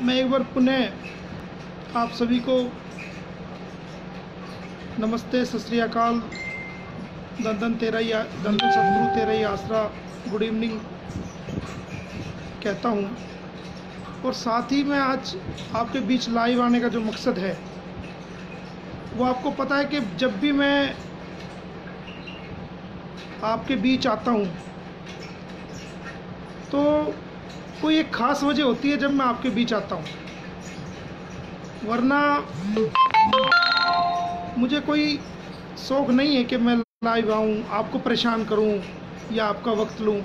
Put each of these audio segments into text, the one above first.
मैं एक बार पुनः आप सभी को नमस्ते, सत श्री अकाल, धन सतगुरु तेरा ही आसरा, गुड इवनिंग कहता हूँ। और साथ ही मैं आज आपके बीच लाइव आने का जो मकसद है वो आपको पता है कि जब भी मैं आपके बीच आता हूँ तो कोई एक ख़ास वजह होती है जब मैं आपके बीच आता हूँ, वरना मुझे कोई शौक़ नहीं है कि मैं लाइव आऊँ, आपको परेशान करूँ या आपका वक्त लूँ।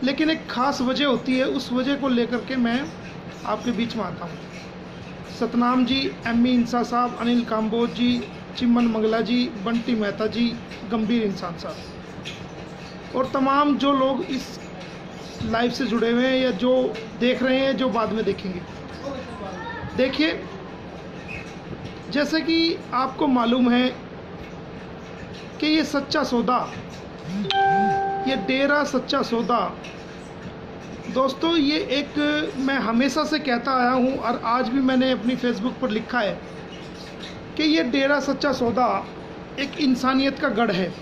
लेकिन एक ख़ास वजह होती है, उस वजह को लेकर के मैं आपके बीच में आता हूँ। सतनाम जी, एम.ई. इंसा साहब, अनिल काम्बोज जी, चिमन मंगला जी, बंटी मेहता जी, गंभीर इंसान साहब और तमाम जो लोग इस लाइव से जुड़े हुए हैं या जो देख रहे हैं, जो बाद में देखेंगे। देखिए, जैसे कि आपको मालूम है कि ये सच्चा सौदा, ये डेरा सच्चा सौदा दोस्तों, ये एक मैं हमेशा से कहता आया हूँ और आज भी मैंने अपनी फेसबुक पर लिखा है कि ये डेरा सच्चा सौदा एक इंसानियत का गढ़ है।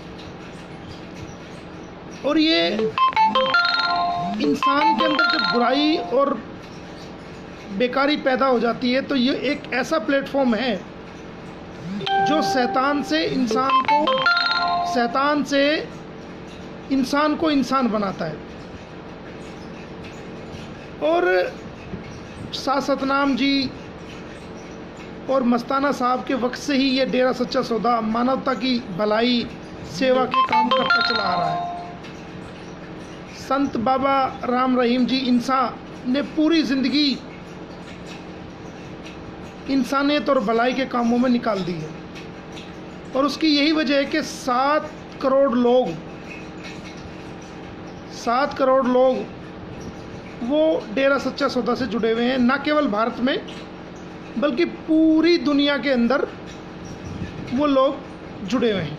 और ये इंसान के अंदर जब बुराई और बेकारी पैदा हो जाती है तो ये एक ऐसा प्लेटफॉर्म है जो शैतान से इंसान को इंसान बनाता है। और सतनाम जी और मस्ताना साहब के वक्त से ही ये डेरा सच्चा सौदा मानवता की भलाई सेवा के काम करता चला आ रहा है। संत बाबा राम रहीम जी इंसा ने पूरी ज़िंदगी इंसानियत और भलाई के कामों में निकाल दी है और उसकी यही वजह है कि 7 करोड़ लोग वो डेरा सच्चा सौदा से जुड़े हुए हैं, न केवल भारत में बल्कि पूरी दुनिया के अंदर वो लोग जुड़े हुए हैं।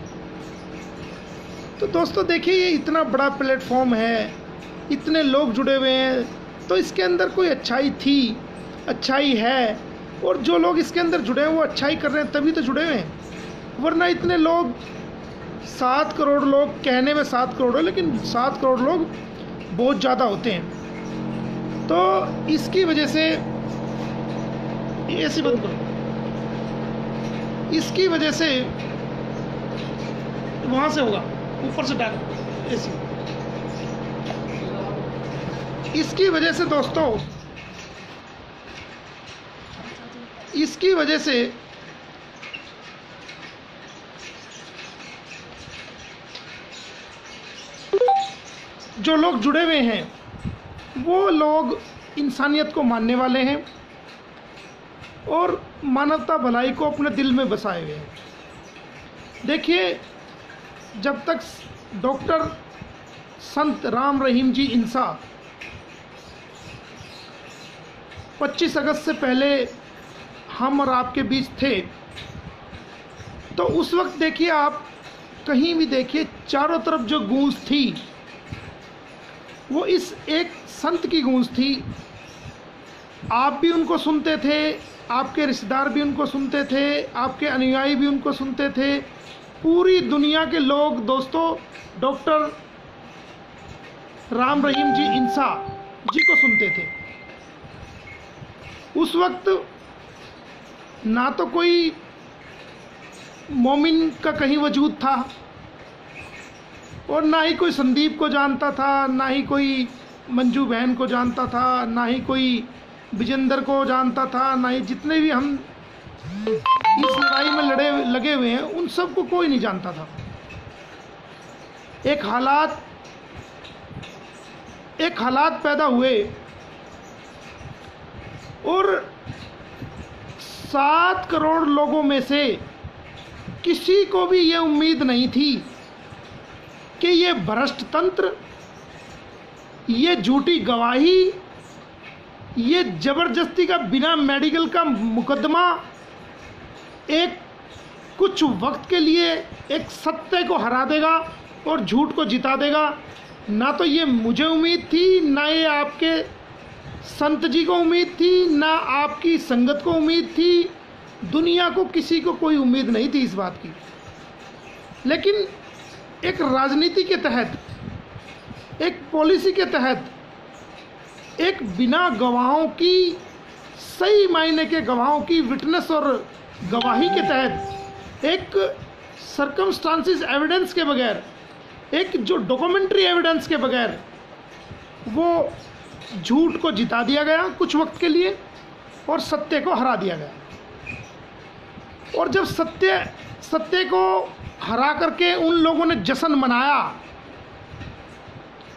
तो दोस्तों देखिए, ये इतना बड़ा प्लेटफॉर्म है, इतने लोग जुड़े हुए हैं, तो इसके अंदर कोई अच्छाई थी, अच्छाई है, और जो लोग इसके अंदर जुड़े हैं वो अच्छाई कर रहे हैं तभी तो जुड़े हुए हैं। वरना इतने लोग 7 करोड़ लोग, कहने में 7 करोड़ है लेकिन 7 करोड़ लोग बहुत ज़्यादा होते हैं। तो इसकी वजह से एसी बंद करो, इसकी वजह से वहाँ से होगा, ऊपर से डाल एसी। इसकी वजह से दोस्तों, इसकी वजह से जो लोग जुड़े हुए हैं वो लोग इंसानियत को मानने वाले हैं और मानवता भलाई को अपने दिल में बसाए हुए हैं। देखिए, जब तक डॉक्टर संत राम रहीम जी इंसा 25 अगस्त से पहले हम और आपके बीच थे, तो उस वक्त देखिए, आप कहीं भी देखिए, चारों तरफ जो गूंज थी वो इस एक संत की गूंज थी। आप भी उनको सुनते थे, आपके रिश्तेदार भी उनको सुनते थे, आपके अनुयायी भी उनको सुनते थे, पूरी दुनिया के लोग दोस्तों डॉक्टर राम रहीम जी इंसा जी को सुनते थे। उस वक्त ना तो कोई मोमिन का कहीं वजूद था और ना ही कोई संदीप को जानता था, ना ही कोई मंजू बहन को जानता था, ना ही कोई विजेंद्र को जानता था, ना ही जितने भी हम इस लड़ाई में लगे हुए हैं उन सबको कोई नहीं जानता था। एक हालात पैदा हुए और 7 करोड़ लोगों में से किसी को भी ये उम्मीद नहीं थी कि ये भ्रष्ट तंत्र, ये झूठी गवाही, ये ज़बरदस्ती का बिना मेडिकल का मुकदमा एक कुछ वक्त के लिए एक सत्य को हरा देगा और झूठ को जिता देगा। ना तो ये मुझे उम्मीद थी, ना ये आपके संत जी को उम्मीद थी, ना आपकी संगत को उम्मीद थी, दुनिया को किसी को कोई उम्मीद नहीं थी इस बात की। लेकिन एक राजनीति के तहत, एक पॉलिसी के तहत, एक बिना गवाहों की, सही मायने के गवाहों की विटनेस और गवाही के तहत, एक सर्कमस्टांसिस एविडेंस के बगैर, एक जो डॉक्यूमेंट्री एविडेंस के बगैर वो झूठ को जिता दिया गया कुछ वक्त के लिए और सत्य को हरा दिया गया। और जब सत्य को हरा करके उन लोगों ने जश्न मनाया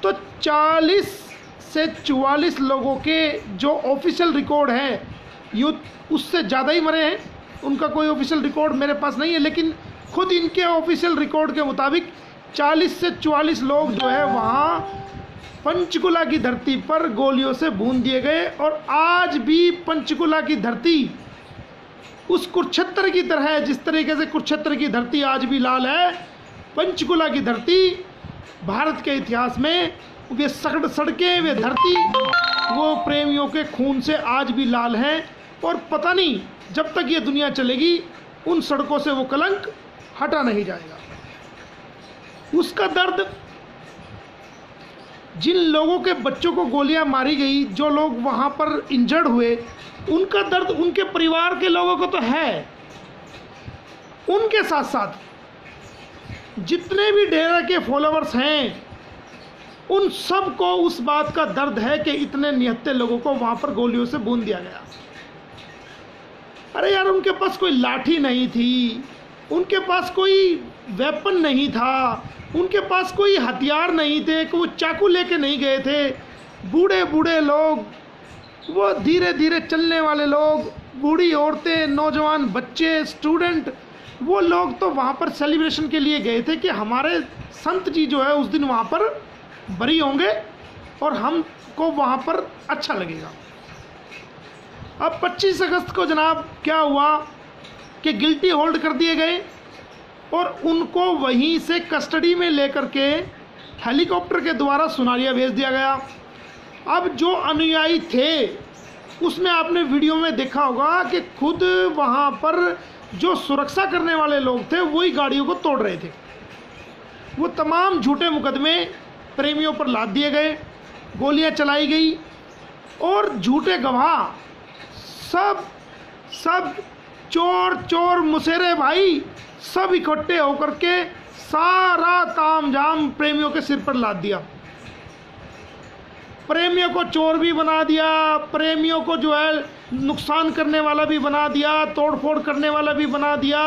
तो 40 से 44 लोगों के जो ऑफिशियल रिकॉर्ड है, यूथ उससे ज़्यादा ही मरे हैं। उनका कोई ऑफिशियल रिकॉर्ड मेरे पास नहीं है, लेकिन खुद इनके ऑफिशियल रिकॉर्ड के मुताबिक 40 से 44 लोग जो है वहाँ पंचकुला की धरती पर गोलियों से भून दिए गए। और आज भी पंचकुला की धरती उस कुरुक्षेत्र की तरह है, जिस तरीके से कुरुक्षेत्र की धरती आज भी लाल है, पंचकुला की धरती भारत के इतिहास में वे सड़कें, वे धरती, वो प्रेमियों के खून से आज भी लाल है। और पता नहीं जब तक ये दुनिया चलेगी उन सड़कों से वो कलंक हटा नहीं जाएगा। उसका दर्द, जिन लोगों के बच्चों को गोलियां मारी गई, जो लोग वहां पर इंजर्ड हुए, उनका दर्द उनके परिवार के लोगों को तो है। उनके साथ साथ जितने भी डेरा के फॉलोअर्स हैं, उन सब को उस बात का दर्द है कि इतने निहत्थे लोगों को वहां पर गोलियों से भून दिया गया। अरे यार, उनके पास कोई लाठी नहीं थी, उनके पास कोई वेपन नहीं था, उनके पास कोई हथियार नहीं थे कि वो चाकू लेके नहीं गए थे। बूढ़े बूढ़े लोग, वो धीरे धीरे चलने वाले लोग, बूढ़ी औरतें, नौजवान बच्चे, स्टूडेंट, वो लोग तो वहाँ पर सेलिब्रेशन के लिए गए थे कि हमारे संत जी जो है उस दिन वहाँ पर बरी होंगे और हमको वहाँ पर अच्छा लगेगा। अब 25 अगस्त को जनाब क्या हुआ कि गिल्टी होल्ड कर दिए गए और उनको वहीं से कस्टडी में लेकर के हेलीकॉप्टर के द्वारा सुनारिया भेज दिया गया। अब जो अनुयायी थे उसमें आपने वीडियो में देखा होगा कि खुद वहाँ पर जो सुरक्षा करने वाले लोग थे वही गाड़ियों को तोड़ रहे थे। वो तमाम झूठे मुकदमे प्रेमियों पर लाद दिए गए, गोलियां चलाई गई और झूठे गवाह सब चोर मुसेरे भाई सब इकट्ठे होकर के सारा तामझाम प्रेमियों के सिर पर लाद दिया। प्रेमियों को चोर भी बना दिया, प्रेमियों को जो है नुकसान करने वाला भी बना दिया, तोड़फोड़ करने वाला भी बना दिया,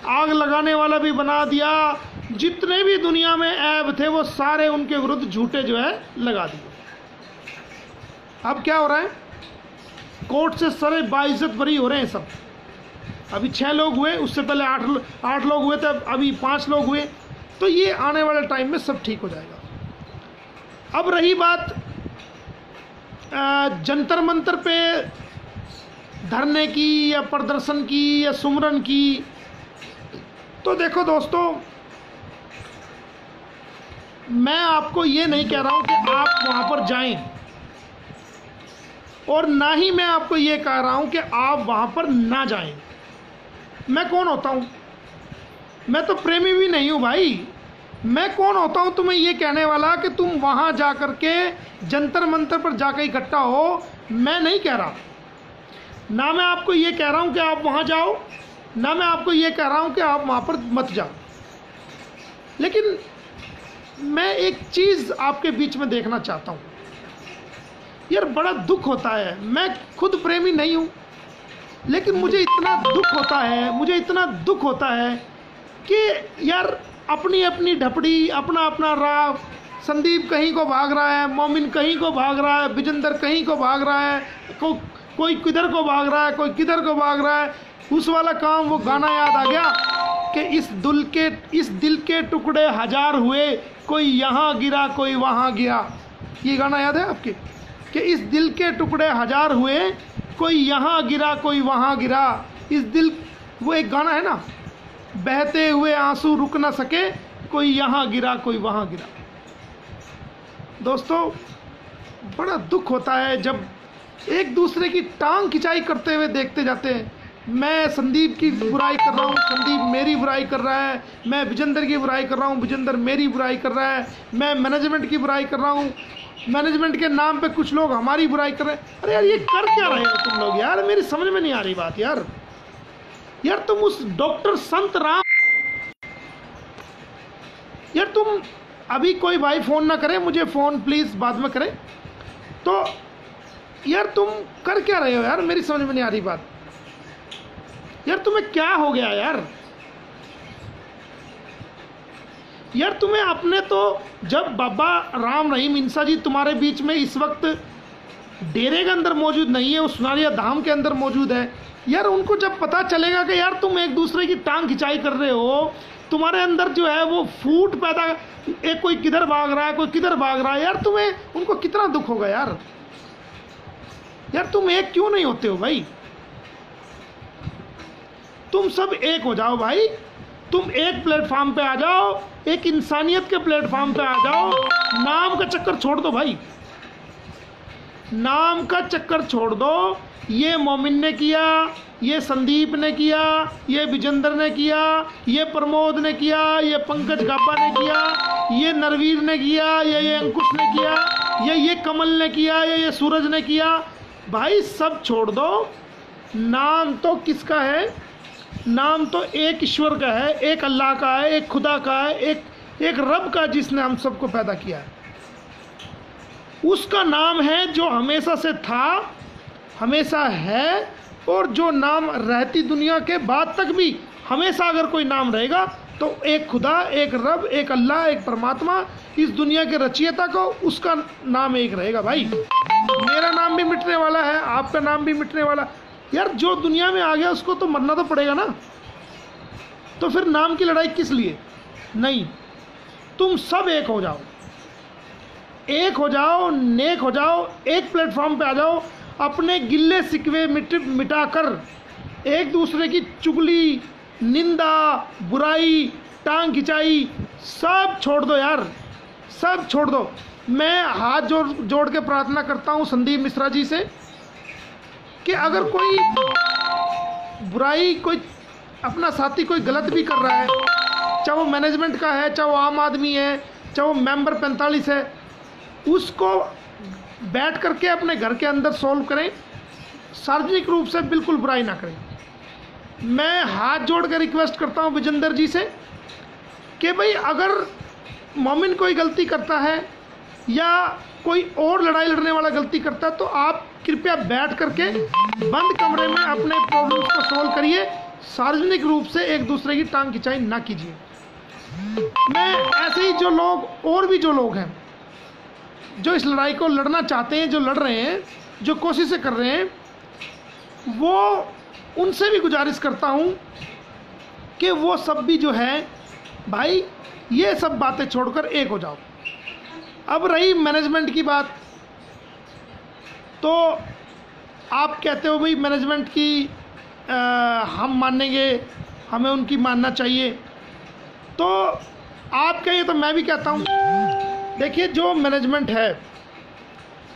आग लगाने वाला भी बना दिया। जितने भी दुनिया में ऐब थे वो सारे उनके विरुद्ध झूठे जो है लगा दिए। अब क्या हो रहा है, कोर्ट से सारे बाइज्जत बरी हो रहे हैं सब। अभी 6 लोग हुए, उससे पहले 8 लोग हुए थे, अभी 5 लोग हुए। तो ये आने वाले टाइम में सब ठीक हो जाएगा। अब रही बात जंतर मंतर पे धरने की या प्रदर्शन की या सुमरन की, तो देखो दोस्तों, मैं आपको ये नहीं कह रहा हूं कि आप वहां पर जाएं और ना ही मैं आपको ये कह रहा हूं कि आप वहां पर ना जाएं। मैं कौन होता हूं? मैं तो प्रेमी भी नहीं हूं भाई। मैं कौन होता हूं तुम्हें ये कहने वाला कि तुम वहां जा कर के जंतर मंतर पर जाकर इकट्ठा हो? मैं नहीं कह रहा। ना मैं आपको ये कह रहा हूं कि आप वहां जाओ, ना मैं आपको ये कह रहा हूं कि आप वहां पर मत जाओ। लेकिन मैं एक चीज़ आपके बीच में देखना चाहता हूं। यार, बड़ा दुख होता है, मैं खुद प्रेमी नहीं हूं, लेकिन मुझे इतना दुख होता है कि यार अपनी अपनी ढपड़ी, अपना अपना राह, संदीप कहीं को भाग रहा है, मोमिन कहीं को भाग रहा है, विजेंदर कहीं को भाग रहा है, कोई किधर को भाग रहा है, कोई किधर को भाग रहा है। उस वाला काम, वो गाना याद आ गया कि इस दिल के टुकड़े हजार हुए, कोई यहाँ गिरा कोई वहाँ गिरा। ये गाना याद है आपके कि इस दिल के टुकड़े हजार हुए, कोई यहाँ गिरा कोई वहाँ गिरा। इस दिल, वो एक गाना है ना, बहते हुए आंसू रुक ना सके, कोई यहाँ गिरा कोई वहाँ गिरा। दोस्तों, बड़ा दुख होता है जब एक दूसरे की टांग खिंचाई करते हुए देखते जाते हैं। मैं संदीप की बुराई कर रहा हूँ, संदीप मेरी बुराई कर रहा है, मैं विजेंद्र की बुराई कर रहा हूँ, विजेंद्र मेरी बुराई कर रहा है, मैं मैनेजमेंट की बुराई कर रहा हूँ, मैनेजमेंट के नाम पे कुछ लोग हमारी बुराई कर रहे हैं। अरे यार ये कर क्या रहे हो तुम लोग यार, मेरी समझ में नहीं आ रही बात यार। यार तुम उस डॉक्टर संत राम, यार तुम अभी कोई भाई फ़ोन ना करे मुझे, फ़ोन प्लीज़ बाद में करें। तो यार तुम कर क्या रहे हो यार, मेरी समझ में नहीं आ रही बात। यार तुम्हें क्या हो गया यार? यार तुम्हें अपने तो, जब बाबा राम रहीम इंसा जी तुम्हारे बीच में इस वक्त डेरे के अंदर मौजूद नहीं है, वो सुनारिया धाम के अंदर मौजूद है, यार उनको जब पता चलेगा कि यार तुम एक दूसरे की टांग खिंचाई कर रहे हो, तुम्हारे अंदर जो है वो फूट पैदा, एक कोई किधर भाग रहा है कोई किधर भाग रहा है, यार तुम्हें उनको कितना दुख होगा यार। यार तुम एक क्यों नहीं होते हो भाई? तुम सब एक हो जाओ भाई, तुम एक प्लेटफॉर्म पे आ जाओ, एक इंसानियत के प्लेटफॉर्म पे आ जाओ। नाम का चक्कर छोड़ दो भाई, नाम का चक्कर छोड़ दो। ये मोमिन ने किया, ये संदीप ने किया, ये विजेंद्र ने किया, ये प्रमोद ने किया, ये पंकज गाबा ने किया, ये नरवीर ने किया, ये अंकुश ने किया, ये कमल ने किया, ये सूरज ने किया। भाई सब छोड़ दो, नाम तो किसका है? नाम तो एक ईश्वर का है, एक अल्लाह का है, एक खुदा का है, एक रब का, जिसने हम सबको पैदा किया है। उसका नाम है जो हमेशा से था, हमेशा है, और जो नाम रहती दुनिया के बाद तक भी हमेशा अगर कोई नाम रहेगा तो एक खुदा, एक रब, एक अल्लाह, एक परमात्मा, इस दुनिया के रचयिता को, उसका नाम एक रहेगा भाई। मेरा नाम भी मिटने वाला है, आपका नाम भी मिटने वाला। यार जो दुनिया में आ गया उसको तो मरना तो पड़ेगा ना, तो फिर नाम की लड़ाई किस लिए? नहीं, तुम सब एक हो जाओ, एक हो जाओ, नेक हो जाओ, एक प्लेटफॉर्म पे आ जाओ, अपने गिल्ले सिकवे मिटाकर एक दूसरे की चुगली, निंदा, बुराई, टांग खिंचाई सब छोड़ दो यार, सब छोड़ दो। मैं हाथ जोड़ के प्रार्थना करता हूँ संदीप मिश्रा जी से कि अगर कोई बुराई, कोई अपना साथी कोई गलत भी कर रहा है, चाहे वो मैनेजमेंट का है, चाहे वो आम आदमी है, चाहे वो मेंबर 45 है, उसको बैठ करके अपने घर के अंदर सॉल्व करें, सार्वजनिक रूप से बिल्कुल बुराई ना करें। मैं हाथ जोड़ कर रिक्वेस्ट करता हूं विजेंद्र जी से कि भाई अगर मोमिन कोई गलती करता है या कोई और लड़ाई लड़ने वाला गलती करता है तो आप कृपया बैठ करके बंद कमरे में अपने प्रॉब्लम्स को सॉल्व करिए, सार्वजनिक रूप से एक दूसरे की टांग खिंचाई ना कीजिए। मैं ऐसे ही जो लोग, और भी जो लोग हैं जो इस लड़ाई को लड़ना चाहते हैं, जो लड़ रहे हैं, जो कोशिशें कर रहे हैं, वो उनसे भी गुजारिश करता हूं कि वो सब भी जो है भाई ये सब बातें छोड़कर एक हो जाओ। अब रही मैनेजमेंट की बात, तो आप कहते हो भाई मैनेजमेंट की हम मानेंगे, हमें उनकी मानना चाहिए, तो आप कहिए तो मैं भी कहता हूँ। देखिए जो मैनेजमेंट है,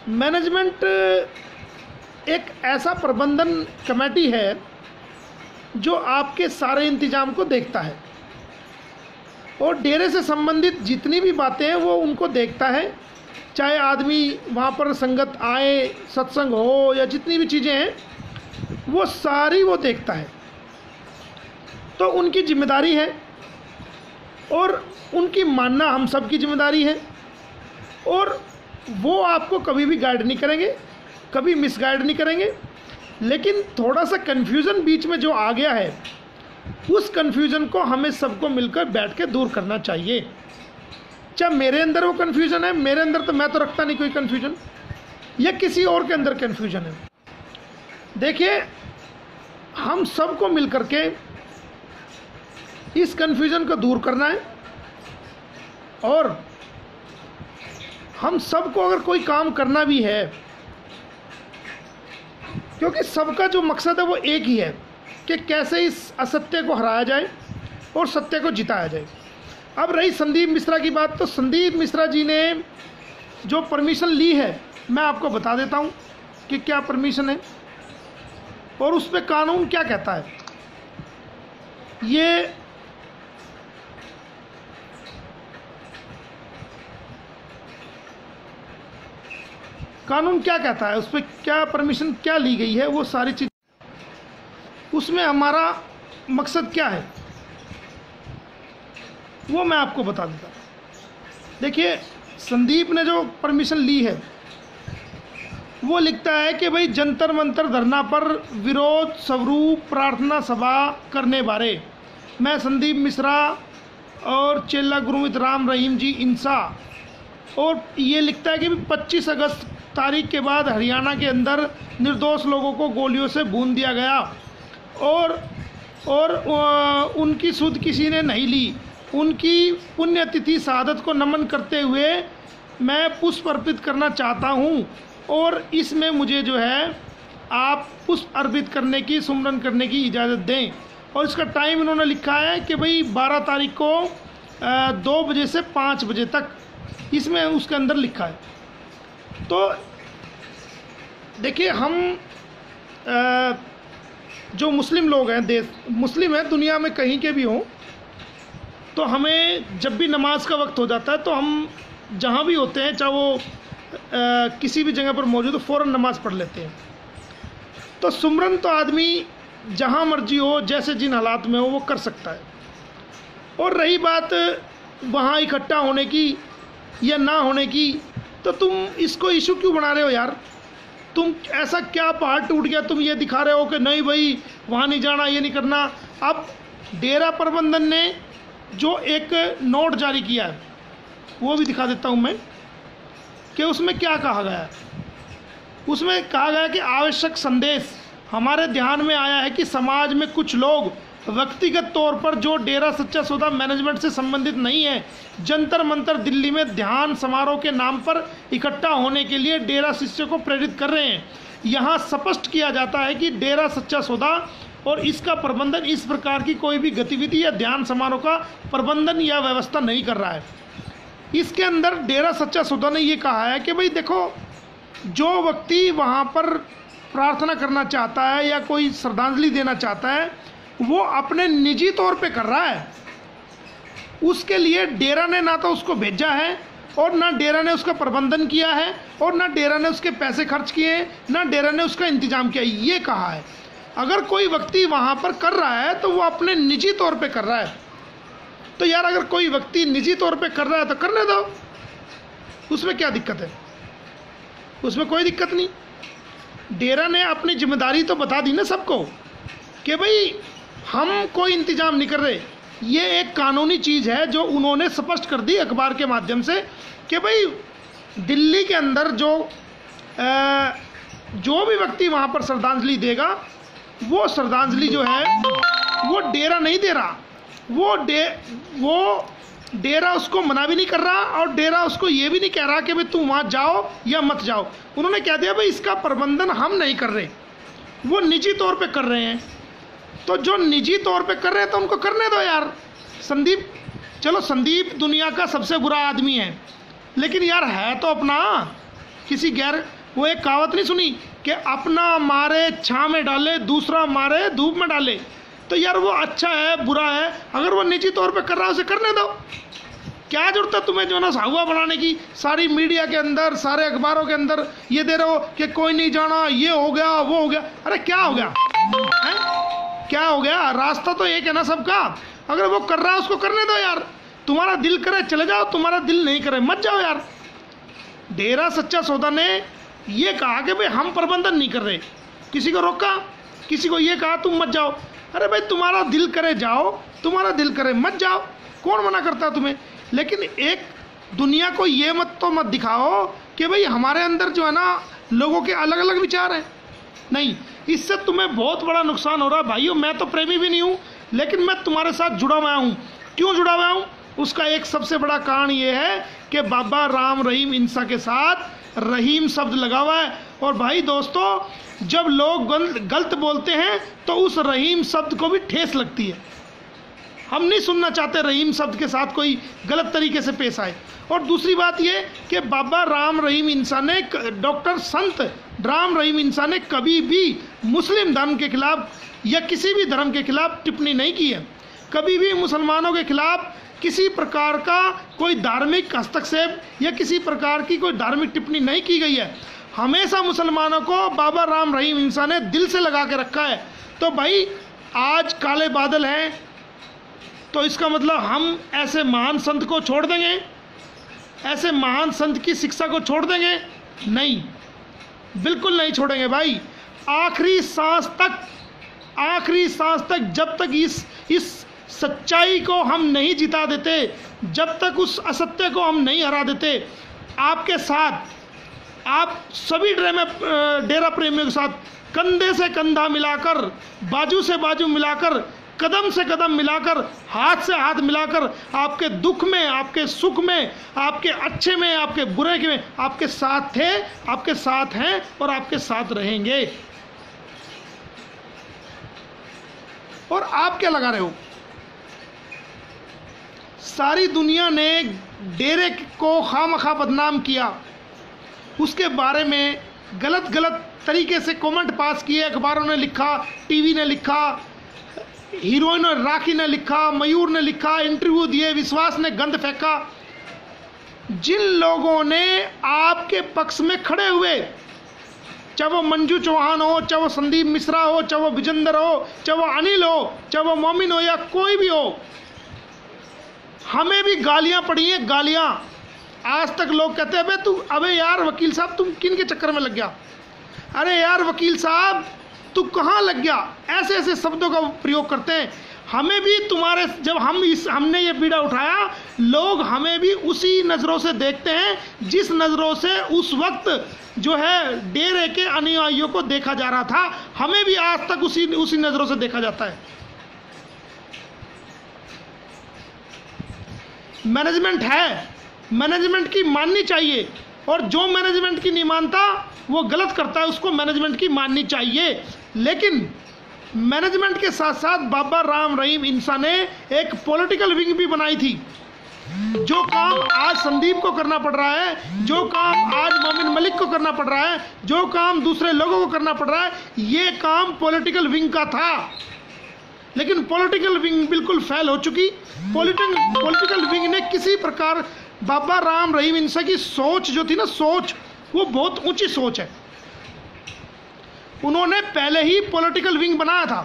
मैनेजमेंट एक ऐसा प्रबंधन कमेटी है जो आपके सारे इंतजाम को देखता है और डेरे से संबंधित जितनी भी बातें हैं वो उनको देखता है, चाहे आदमी वहाँ पर संगत आए, सत्संग हो, या जितनी भी चीज़ें हैं वो सारी वो देखता है। तो उनकी जिम्मेदारी है और उनकी मानना हम सब की जिम्मेदारी है, और वो आपको कभी भी गाइड नहीं करेंगे, कभी मिसगाइड नहीं करेंगे। लेकिन थोड़ा सा कन्फ्यूज़न बीच में जो आ गया है, उस कन्फ्यूज़न को हमें सबको मिलकर बैठ के दूर करना चाहिए। चाहे मेरे अंदर वो कन्फ्यूज़न है, मेरे अंदर तो मैं तो रखता नहीं कोई कन्फ्यूज़न, या किसी और के अंदर कन्फ्यूज़न है। देखिए हम सबको मिल करके इस कन्फ्यूज़न को दूर करना है, और हम सबको अगर कोई काम करना भी है, क्योंकि सबका जो मकसद है वो एक ही है कि कैसे इस असत्य को हराया जाए और सत्य को जिताया जाए। अब रही संदीप मिश्रा की बात, तो संदीप मिश्रा जी ने जो परमिशन ली है मैं आपको बता देता हूँ। कि क्या परमिशन है और उस पर कानून क्या कहता है। ये कानून क्या कहता है, उस पर क्या परमिशन क्या ली गई है, वो सारी चीज उसमें हमारा मकसद क्या है वो मैं आपको बता देता हूँ। देखिए, संदीप ने जो परमिशन ली है वो लिखता है कि भाई जंतर मंतर धरना पर विरोध स्वरूप प्रार्थना सभा करने बारे मैं संदीप मिश्रा और चेला गुरमीत राम रहीम जी इंसा। और ये लिखता है कि 25 अगस्त तारीख के बाद हरियाणा के अंदर निर्दोष लोगों को गोलियों से भून दिया गया और उनकी सुध किसी ने नहीं ली। उनकी पुण्यतिथि शहादत को नमन करते हुए मैं पुष्प अर्पित करना चाहता हूँ और इसमें मुझे जो है आप पुष्प अर्पित करने की सुमरन करने की इजाज़त दें। और इसका टाइम इन्होंने लिखा है कि भाई 12 तारीख को 2 बजे से 5 बजे तक, इसमें उसके अंदर लिखा है। तो देखिए, हम जो मुस्लिम लोग हैं, देश मुस्लिम है, दुनिया में कहीं के भी हों, तो हमें जब भी नमाज का वक्त हो जाता है तो हम जहाँ भी होते हैं, चाहे वो किसी भी जगह पर मौजूद हो, फ़ौरन नमाज पढ़ लेते हैं। तो सुमरन तो आदमी जहाँ मर्जी हो, जैसे जिन हालात में हो, वो कर सकता है। और रही बात वहाँ इकट्ठा होने की या ना होने की, तो तुम इसको इशू क्यों बना रहे हो यार? तुम ऐसा क्या पहाड़ टूट गया तुम ये दिखा रहे हो कि नहीं भाई वहाँ नहीं जाना, ये नहीं करना। अब डेरा प्रबंधन ने जो एक नोट जारी किया है वो भी दिखा देता हूँ मैं, कि उसमें क्या कहा गया है। उसमें कहा गया कि आवश्यक संदेश हमारे ध्यान में आया है कि समाज में कुछ लोग व्यक्तिगत तौर पर जो डेरा सच्चा सौदा मैनेजमेंट से संबंधित नहीं है, जंतर मंतर दिल्ली में ध्यान समारोह के नाम पर इकट्ठा होने के लिए डेरा शिष्यों को प्रेरित कर रहे हैं। यहाँ स्पष्ट किया जाता है कि डेरा सच्चा सौदा और इसका प्रबंधन इस प्रकार की कोई भी गतिविधि या ध्यान समारोह का प्रबंधन या व्यवस्था नहीं कर रहा है। इसके अंदर डेरा सच्चा सौदा ने ये कहा है कि भाई देखो, जो व्यक्ति वहाँ पर प्रार्थना करना चाहता है या कोई श्रद्धांजलि देना चाहता है, वो अपने निजी तौर पे कर रहा है। उसके लिए डेरा ने ना तो उसको भेजा है और ना डेरा ने उसका प्रबंधन किया है और ना डेरा ने उसके पैसे खर्च किए हैं, ना डेरा ने उसका इंतजाम किया। ये कहा है अगर कोई व्यक्ति वहाँ पर कर रहा है तो वो अपने निजी तौर पे कर रहा है। तो यार, अगर कोई व्यक्ति निजी तौर पे कर रहा है तो करने दो, उसमें क्या दिक्कत है? उसमें कोई दिक्कत नहीं। डेरा ने अपनी जिम्मेदारी तो बता दी ना सबको कि भाई हम कोई इंतजाम नहीं कर रहे। ये एक कानूनी चीज़ है जो उन्होंने स्पष्ट कर दी अखबार के माध्यम से कि भाई दिल्ली के अंदर जो भी व्यक्ति वहाँ पर श्रद्धांजलि देगा, वो श्रद्धांजलि जो है वो डेरा नहीं दे रहा, वो डेरा उसको मना भी नहीं कर रहा और डेरा उसको ये भी नहीं कह रहा कि भाई तुम वहाँ जाओ या मत जाओ। उन्होंने कह दिया भाई इसका प्रबंधन हम नहीं कर रहे, वो निजी तौर पे कर रहे हैं। तो जो निजी तौर पे कर रहे हैं तो उनको करने दो यार। संदीप, चलो संदीप दुनिया का सबसे बुरा आदमी है, लेकिन यार है तो अपना, किसी गैर, वो एक कहावत नहीं सुनी कि अपना मारे छां में डाले, दूसरा मारे धूप में डाले। तो यार वो अच्छा है बुरा है, अगर वो निजी तौर पे कर रहा है उसे करने दो। क्या जरूरत है तुम्हें जो ना साहुआ बनाने की? सारी मीडिया के अंदर, सारे अखबारों के अंदर ये दे रहे हो कि कोई नहीं जाना, ये हो गया वो हो गया। अरे क्या हो गया है? क्या हो गया? रास्ता तो एक है ना सबका। अगर वो कर रहा है उसको करने दो यार। तुम्हारा दिल करे चले जाओ, तुम्हारा दिल नहीं करे मत जाओ यार। डेरा सच्चा सौदा ने ये कहा कि भाई हम प्रबंधन नहीं कर रहे, किसी को रोका, किसी को ये कहा तुम मत जाओ। अरे भाई तुम्हारा दिल करे जाओ, तुम्हारा दिल करे मत जाओ, कौन मना करता तुम्हें? लेकिन एक दुनिया को ये मत दिखाओ कि भाई हमारे अंदर जो है ना लोगों के अलग अलग विचार हैं। नहीं, इससे तुम्हें बहुत बड़ा नुकसान हो रहा है भाइयों। मैं तो प्रेमी भी नहीं हूँ, लेकिन मैं तुम्हारे साथ जुड़ा हुआ हूँ। क्यों जुड़ा हुआ हूँ? उसका एक सबसे बड़ा कारण ये है कि बाबा राम रहीम इंसा के साथ रहीम शब्द लगा हुआ है। और भाई दोस्तों, जब लोग गलत बोलते हैं तो उस रहीम शब्द को भी ठेस लगती है। हम नहीं सुनना चाहते रहीम शब्द के साथ कोई गलत तरीके से पेश आए। और दूसरी बात ये कि बाबा राम रहीम इंसान ने, डॉक्टर संत राम रहीम इंसान ने कभी भी मुस्लिम धर्म के खिलाफ या किसी भी धर्म के खिलाफ टिप्पणी नहीं की है। कभी भी मुसलमानों के खिलाफ किसी प्रकार का कोई धार्मिक हस्तक्षेप या किसी प्रकार की कोई धार्मिक टिप्पणी नहीं की गई है। हमेशा मुसलमानों को बाबा राम रहीम इंसान ने दिल से लगा के रखा है। तो भाई आज काले बादल हैं तो इसका मतलब हम ऐसे महान संत को छोड़ देंगे, ऐसे महान संत की शिक्षा को छोड़ देंगे? नहीं, बिल्कुल नहीं छोड़ेंगे भाई। आखिरी सांस तक जब तक इस सच्चाई को हम नहीं जिता देते, जब तक उस असत्य को हम नहीं हरा देते, आपके साथ, आप सभी डेरा प्रेमियों के साथ कंधे से कंधा मिलाकर, बाजू से बाजू मिलाकर, कदम से कदम मिलाकर, हाथ से हाथ मिलाकर, आपके दुख में, आपके सुख में, आपके अच्छे में, आपके बुरे में आपके साथ थे, आपके साथ हैं और आपके साथ रहेंगे। और आप क्या लगा रहे हो? सारी दुनिया ने डेरे को खामखा बदनाम किया, उसके बारे में गलत तरीके से कमेंट पास किए, अखबारों ने लिखा, टीवी ने लिखा, हीरोइन राखी ने लिखा, मयूर ने लिखा, इंटरव्यू दिए, विश्वास ने गंद फेंका। जिन लोगों ने आपके पक्ष में खड़े हुए, चाहे वो मंजू चौहान हो, चाहे वो संदीप मिश्रा हो, चाहे वो विजेंद्र हो, चाहे वो अनिल हो, चाहे वो मोमिन हो या कोई भी हो, हमें भी गालियां पड़ी हैं, गालियां। आज तक लोग कहते हैं अबे यार वकील साहब तुम किन के चक्कर में लग गया? अरे यार वकील साहब तू कहाँ लग गया? ऐसे ऐसे शब्दों का प्रयोग करते हैं। हमें भी तुम्हारे, जब हमने ये बीड़ा उठाया, लोग हमें भी उसी नज़रों से देखते हैं जिस नज़रों से उस वक्त जो है डेरे के अनुयायियों को देखा जा रहा था। हमें भी आज तक उसी नज़रों से देखा जाता है। मैनेजमेंट है, मैनेजमेंट की माननी चाहिए, और जो मैनेजमेंट की नहीं मानता वो गलत करता है, उसको मैनेजमेंट की माननी चाहिए। लेकिन मैनेजमेंट के साथ साथ बाबा राम रहीम इंसान ने एक पॉलिटिकल विंग भी बनाई थी। जो काम आज संदीप को करना पड़ रहा है, जो काम आज मोमिन मलिक को करना पड़ रहा है, जो काम दूसरे लोगों को करना पड़ रहा है, ये काम पॉलिटिकल विंग का था। लेकिन पॉलिटिकल विंग बिल्कुल फेल हो चुकी। पॉलिटिकल विंग ने किसी प्रकार बाबा राम रहीम इंसान की सोच जो थी ना, सोच वो बहुत ऊंची सोच है। उन्होंने पहले ही पॉलिटिकल विंग बनाया था,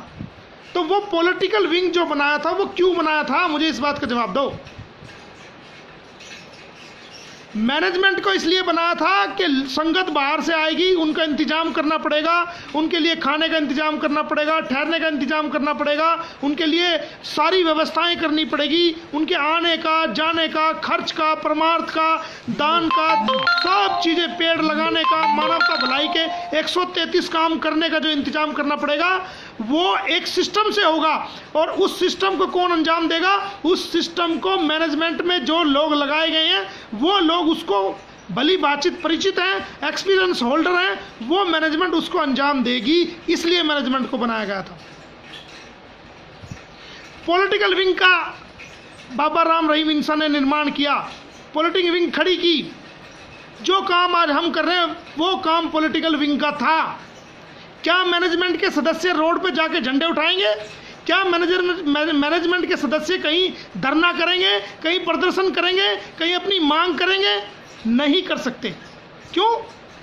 तो वो पॉलिटिकल विंग जो बनाया था वो क्यों बनाया था, मुझे इस बात का जवाब दो। मैनेजमेंट को इसलिए बनाया था कि संगत बाहर से आएगी, उनका इंतजाम करना पड़ेगा, उनके लिए खाने का इंतजाम करना पड़ेगा, ठहरने का इंतजाम करना पड़ेगा, उनके लिए सारी व्यवस्थाएं करनी पड़ेगी, उनके आने का, जाने का, खर्च का, परमार्थ का, दान का, सब चीज़ें, पेड़ लगाने का, मानवता भलाई के 133 काम करने का जो इंतजाम करना पड़ेगा, वो एक सिस्टम से होगा। और उस सिस्टम को कौन अंजाम देगा? उस सिस्टम को मैनेजमेंट में जो लोग लगाए गए हैं वो लोग उसको भली बातचीत परिचित हैं, एक्सपीरियंस होल्डर हैं, वो मैनेजमेंट उसको अंजाम देगी। इसलिए मैनेजमेंट को बनाया गया था। पॉलिटिकल विंग का बाबा राम रहीम इंसान ने निर्माण किया, पॉलिटिकल विंग खड़ी की। जो काम आज हम कर रहे हैं वो काम पॉलिटिकल विंग का था। क्या मैनेजमेंट के सदस्य रोड पे जाके झंडे उठाएंगे? क्या मैनेजमेंट के सदस्य कहीं धरना करेंगे, कहीं प्रदर्शन करेंगे, कहीं अपनी मांग करेंगे? नहीं कर सकते। क्यों?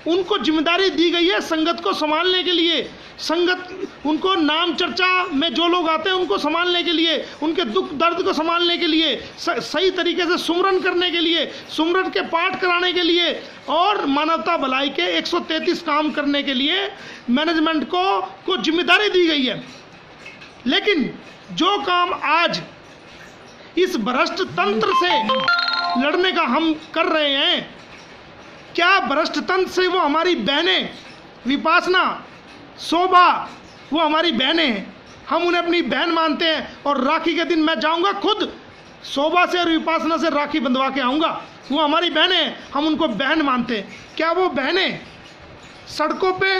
उनको जिम्मेदारी दी गई है संगत को संभालने के लिए। संगत, उनको नाम चर्चा में जो लोग आते हैं उनको संभालने के लिए, उनके दुख दर्द को संभालने के लिए, सही तरीके से सुमरन करने के लिए, सुमरन के पाठ कराने के लिए और मानवता भलाई के 133 काम करने के लिए मैनेजमेंट को जिम्मेदारी दी गई है। लेकिन जो काम आज इस भ्रष्ट तंत्र से लड़ने का हम कर रहे हैं, क्या भ्रष्ट तंत्र से वो हमारी बहनें विपासना, शोभा, वो हमारी बहनें हैं, हम उन्हें अपनी बहन मानते हैं। और राखी के दिन मैं जाऊंगा खुद शोभा से और विपासना से राखी बंधवा के आऊँगा, वो हमारी बहनें हैं, हम उनको बहन मानते हैं। क्या वो बहनें सड़कों पे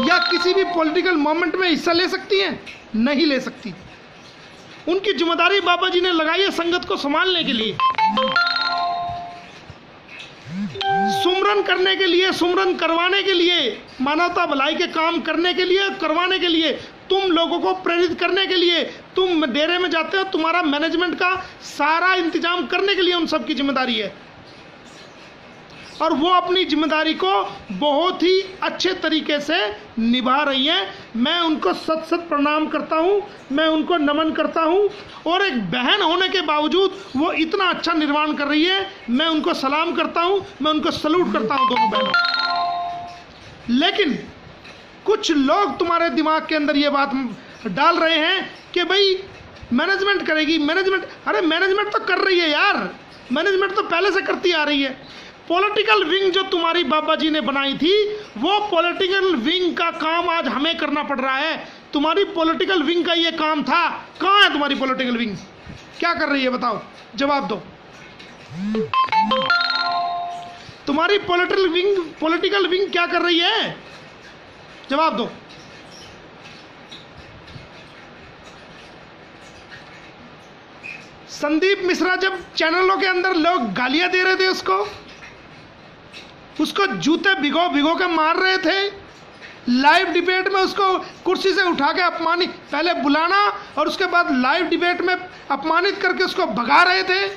या किसी भी पॉलिटिकल मूवमेंट में हिस्सा ले सकती हैं? नहीं ले सकती। उनकी जिम्मेदारी बाबा जी ने लगाई है संगत को संभालने के लिए, सुमरन करने के लिए, सुमरन करवाने के लिए, मानवता भलाई के काम करने के लिए, करवाने के लिए, तुम लोगों को प्रेरित करने के लिए। तुम डेरे में जाते हो, तुम्हारा मैनेजमेंट का सारा इंतजाम करने के लिए उन सब की जिम्मेदारी है, और वो अपनी जिम्मेदारी को बहुत ही अच्छे तरीके से निभा रही हैं। मैं उनको सत सत प्रणाम करता हूँ, मैं उनको नमन करता हूँ, और एक बहन होने के बावजूद वो इतना अच्छा निर्माण कर रही है, मैं उनको सलाम करता हूँ, मैं उनको सल्यूट करता हूँ दोनों बहनों। लेकिन कुछ लोग तुम्हारे दिमाग के अंदर ये बात डाल रहे हैं कि भाई मैनेजमेंट करेगी, मैनेजमेंट, अरे मैनेजमेंट तो कर रही है यार, मैनेजमेंट तो पहले से करती आ रही है। पॉलिटिकल विंग जो तुम्हारी बाबा जी ने बनाई थी, वो पॉलिटिकल विंग का काम आज हमें करना पड़ रहा है। तुम्हारी पॉलिटिकल विंग का ये काम था, कहाँ है तुम्हारी पॉलिटिकल विंग? क्या कर रही है बताओ, जवाब दो। तुम्हारी पॉलिटिकल विंग क्या कर रही है, जवाब दो। संदीप मिश्रा जब चैनलों के अंदर लोग गालियां दे रहे थे, उसको जूते भिगो भिगो के मार रहे थे, लाइव डिबेट में उसको कुर्सी से उठा के अपमानित, पहले बुलाना और उसके बाद लाइव डिबेट में अपमानित करके उसको भगा रहे थे।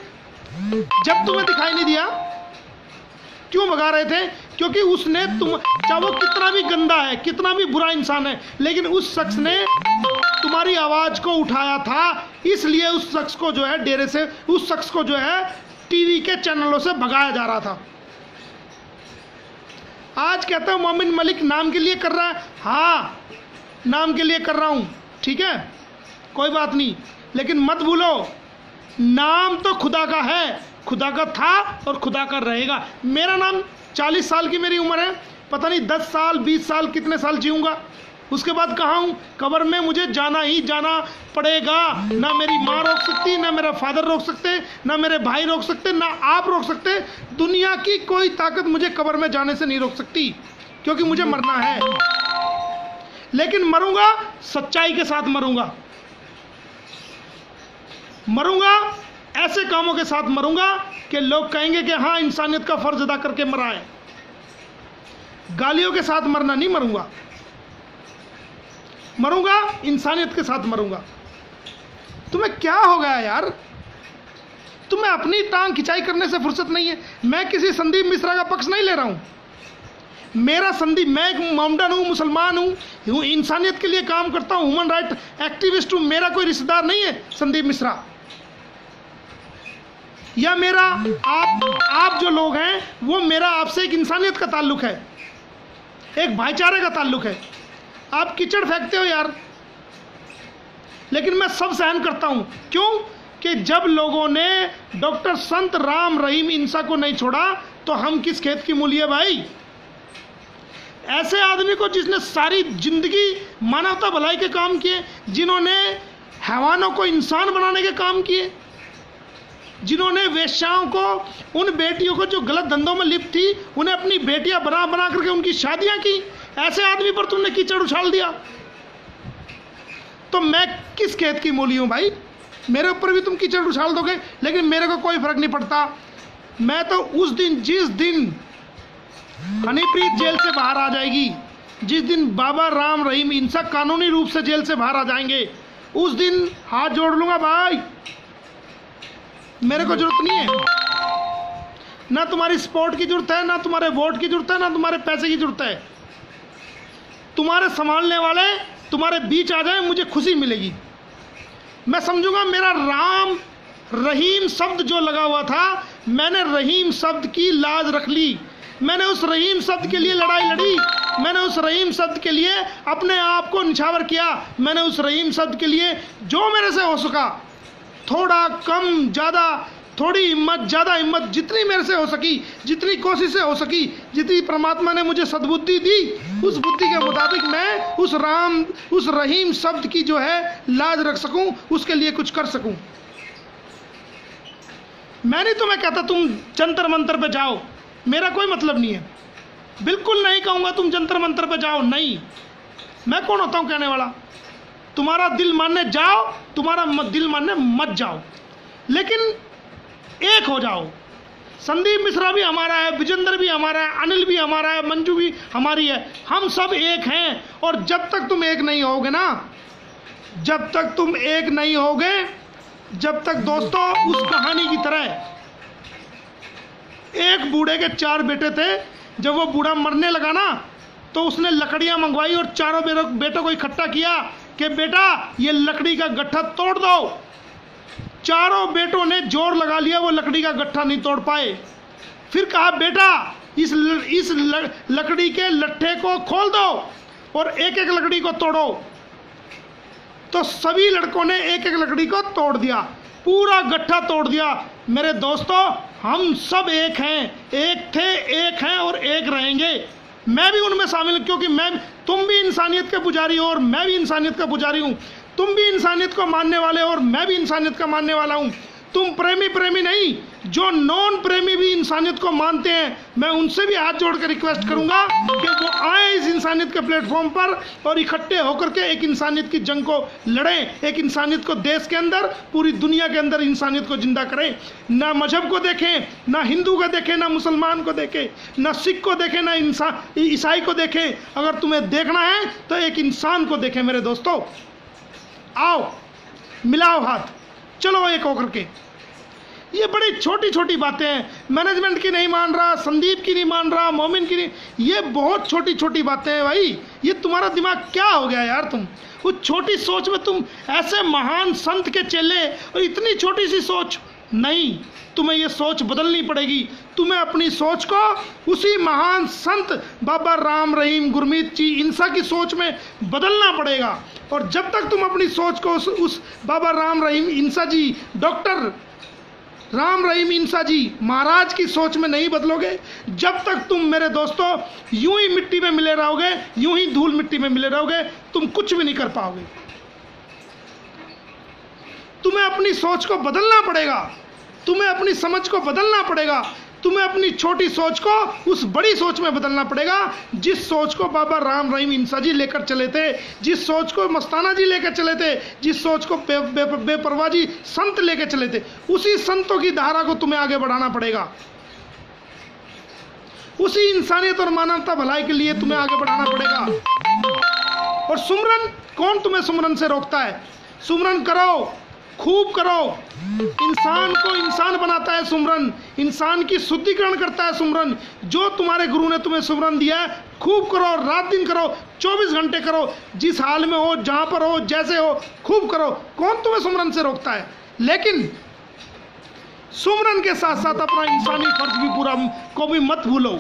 जब तुम्हें दिखाई नहीं दिया, क्यों भगा रहे थे? क्योंकि उसने चाहे वो कितना भी गंदा है, कितना भी बुरा इंसान है, लेकिन उस शख्स ने तुम्हारी आवाज को उठाया था, इसलिए उस शख्स को जो है डेरे से, उस शख्स को जो है टीवी के चैनलों से भगाया जा रहा था। आज कहता हूं मोमिन मलिक नाम के लिए कर रहा है, हाँ नाम के लिए कर रहा हूं, ठीक है, कोई बात नहीं, लेकिन मत भूलो नाम तो खुदा का है, खुदा का था और खुदा का रहेगा। मेरा नाम 40 साल की मेरी उम्र है, पता नहीं 10 साल 20 साल कितने साल जीऊंगा, उसके बाद कहाँ हूँ? कब्र में मुझे जाना ही जाना पड़ेगा। ना मेरी माँ रोक सकती, ना मेरा फादर रोक सकते, ना मेरे भाई रोक सकते, ना आप रोक सकते। दुनिया की कोई ताकत मुझे कब्र में जाने से नहीं रोक सकती, क्योंकि मुझे मरना है। लेकिन मरूंगा सच्चाई के साथ, मरूंगा ऐसे कामों के साथ मरूंगा कि लोग कहेंगे कि हाँ इंसानियत का फर्ज अदा करके मरा है। गालियों के साथ मरना नहीं मरूंगा, मरूंगा इंसानियत के साथ मरूंगा। तुम्हें क्या हो गया यार? तुम्हें अपनी टांग खिंचाई करने से फुर्सत नहीं है। मैं किसी संदीप मिश्रा का पक्ष नहीं ले रहा हूं। मेरा संदीप, मैं एक मोमडन हूं, मुसलमान हूं, इंसानियत के लिए काम करता हूं, ह्यूमन राइट एक्टिविस्ट हूं। मेरा कोई रिश्तेदार नहीं है संदीप मिश्रा, या मेरा आप जो लोग हैं वो मेरा आपसे एक इंसानियत का ताल्लुक है, एक भाईचारे का ताल्लुक है। आप कीचड़ फेंकते हो यार, लेकिन मैं सब सहन करता हूं। क्यों? कि जब लोगों ने डॉक्टर संत राम रहीम इंसा को नहीं छोड़ा तो हम किस खेत की मूली है भाई? ऐसे आदमी को जिसने सारी जिंदगी मानवता भलाई के काम किए, जिन्होंने हैवानों को इंसान बनाने के काम किए, जिन्होंने वेश्याओं को, उन बेटियों को जो गलत धंधों में लिप्त थी, उन्हें अपनी बेटियां बना बना करके उनकी शादियां की, ऐसे आदमी पर तुमने कीचड़ उछाल दिया। तो मैं किस खेत की मूली हूं भाई? मेरे ऊपर भी तुम कीचड़ उछाल दोगे, लेकिन मेरे को कोई फर्क नहीं पड़ता। मैं तो उस दिन, जिस दिन हनीप्रीत जेल से बाहर आ जाएगी, जिस दिन बाबा राम रहीम इंसा कानूनी रूप से जेल से बाहर आ जाएंगे, उस दिन हाथ जोड़ लूंगा भाई। मेरे को जरूरत नहीं है, ना तुम्हारी सपोर्ट की जरूरत है, ना तुम्हारे वोट की जरूरत है, ना तुम्हारे पैसे की जरूरत है। तुम्हारे संभालने वाले तुम्हारे बीच आ जाए, मुझे खुशी मिलेगी। मैं समझूंगा मेरा राम रहीम शब्द जो लगा हुआ था, मैंने रहीम शब्द की लाज रख ली। मैंने उस रहीम शब्द के लिए लड़ाई लड़ी, मैंने उस रहीम शब्द के लिए अपने आप को निछावर किया। मैंने उस रहीम शब्द के लिए जो मेरे से हो सका, थोड़ा कम ज़्यादा, थोड़ी हिम्मत ज़्यादा हिम्मत, जितनी मेरे से हो सकी, जितनी कोशिशें हो सकी, जितनी परमात्मा ने मुझे सद्बुद्धि दी, उस बुद्धि के मुताबिक मैं उस रहीम शब्द की जो है लाज रख सकूं, उसके लिए कुछ कर सकूं। मैं नहीं तुम्हें कहता तुम जंतर मंतर पे जाओ, मेरा कोई मतलब नहीं है। बिल्कुल नहीं कहूँगा तुम जंतर मंतर पे जाओ, नहीं। मैं कौन होता हूँ कहने वाला? तुम्हारा दिल मानने जाओ, तुम्हारा दिल मानने मत जाओ, लेकिन एक हो जाओ। संदीप मिश्रा भी हमारा है, विजेंद्र भी हमारा है, अनिल भी हमारा है, मंजू भी हमारी है, हम सब एक हैं। और जब तक तुम एक नहीं होगे ना, जब तक तुम एक नहीं होगे, जब तक दोस्तों उस कहानी की तरह एक बूढ़े के 4 बेटे थे, जब वो बूढ़ा मरने लगा ना तो उसने लकड़ियां मंगवाई और चारों बेटों को इकट्ठा किया कि बेटा ये लकड़ी का गट्ठा तोड़ दो। चारों बेटों ने जोर लगा लिया, वो लकड़ी का गट्ठा नहीं तोड़ पाए। फिर कहा बेटा इस लकड़ी के लट्ठे को खोल दो और एक एक लकड़ी को तोड़ो। तो सभी लड़कों ने एक एक लकड़ी को तोड़ दिया, पूरा गट्ठा तोड़ दिया। मेरे दोस्तों हम सब एक हैं, एक थे, एक हैं और एक रहेंगे। मैं भी उनमें शामिल हूं, क्योंकि तुम भी इंसानियत के पुजारी हो और मैं भी इंसानियत का पुजारी हूं। तुम भी इंसानियत को मानने वाले हो और मैं भी इंसानियत का मानने वाला हूं। तुम प्रेमी नहीं, जो नॉन प्रेमी भी इंसानियत को मानते हैं, मैं उनसे भी हाथ जोड़ कर रिक्वेस्ट करूंगा कि वो आए इस इंसानियत के प्लेटफॉर्म पर और इकट्ठे होकर के एक इंसानियत की जंग को लड़ें, एक इंसानियत को देश के अंदर, पूरी दुनिया के अंदर इंसानियत को जिंदा करें। ना मजहब को देखें, ना हिंदू को देखें, ना मुसलमान को देखें, ना सिख को देखें, ना ईसाई को देखें। अगर तुम्हें देखना है तो एक इंसान को देखें। मेरे दोस्तों आओ मिलाओ हाथ, चलो एक होकर के। ये बड़ी छोटी छोटी बातें हैं, मैनेजमेंट की नहीं मान रहा, संदीप की नहीं मान रहा, मोमिन की नहीं, ये बहुत छोटी छोटी बातें हैं भाई। ये तुम्हारा दिमाग क्या हो गया यार? तुम उस छोटी सोच में तुम ऐसे महान संत के चेले और इतनी छोटी सी सोच नहीं, तुम्हें ये सोच बदलनी पड़ेगी। तुम्हें अपनी सोच को उसी महान संत बाबा राम रहीम गुरमीत जी इंसा की सोच में बदलना पड़ेगा। और जब तक तुम अपनी सोच को उस बाबा राम रहीम इंसा जी, डॉक्टर राम रहीम इंसा जी महाराज की सोच में नहीं बदलोगे, जब तक तुम मेरे दोस्तों यूं ही मिट्टी में मिले रहोगे, यूं ही धूल मिट्टी में मिले रहोगे, तुम कुछ भी नहीं कर पाओगे। तुम्हें अपनी सोच को बदलना पड़ेगा, तुम्हें अपनी समझ को बदलना पड़ेगा, तुम्हें अपनी छोटी सोच को उस बड़ी सोच में बदलना पड़ेगा। जिस सोच को बाबा राम रहीम इंसा जी लेकर चले थे, जिस सोच को मस्ताना जी लेकर चले थे, जिस सोच को बेपरवाह जी संत लेकर चले थे, उसी संतों की धारा को तुम्हें आगे बढ़ाना पड़ेगा। उसी इंसानियत और मानवता भलाई के लिए तुम्हें आगे बढ़ाना पड़ेगा। और सुमरन, कौन तुम्हें सुमरन से रोकता है? सुमरन करो, खूब करो। इंसान को इंसान बनाता है सुमरन, इंसान की शुद्धिकरण करता है सुमरन। जो तुम्हारे गुरु ने तुम्हें सुमरन दिया है, खूब करो, रात दिन करो, 24 घंटे करो, जिस हाल में हो, जहां पर हो, जैसे हो, खूब करो। कौन तुम्हें सुमरन से रोकता है? लेकिन सुमरन के साथ साथ अपना इंसानी फर्ज भी पूरा को भी मत भूलो,